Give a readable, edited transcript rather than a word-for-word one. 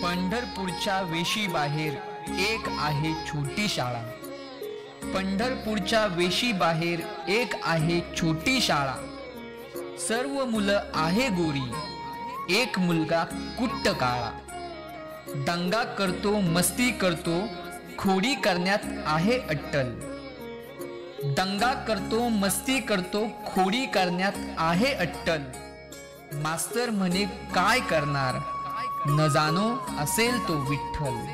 पंढरपूरच्या वेशी बाहेर एक आहे छोटी शाळा. पंढरपूरच्या वेशी बाहेर एक आहे छोटी शाळा. सर्व मुलं आहे गोरी, एक मुलगा कुट्ट काळा. दंगा करतो, मस्ती करतो, खोडी करण्यात आहे अट्टल. दंगा करतो, मस्ती करतो, खोडी करण्यात आहे अट्टल. मास्तर म्हणे काय करणार, न जाणो असेल तो विठ्ठल.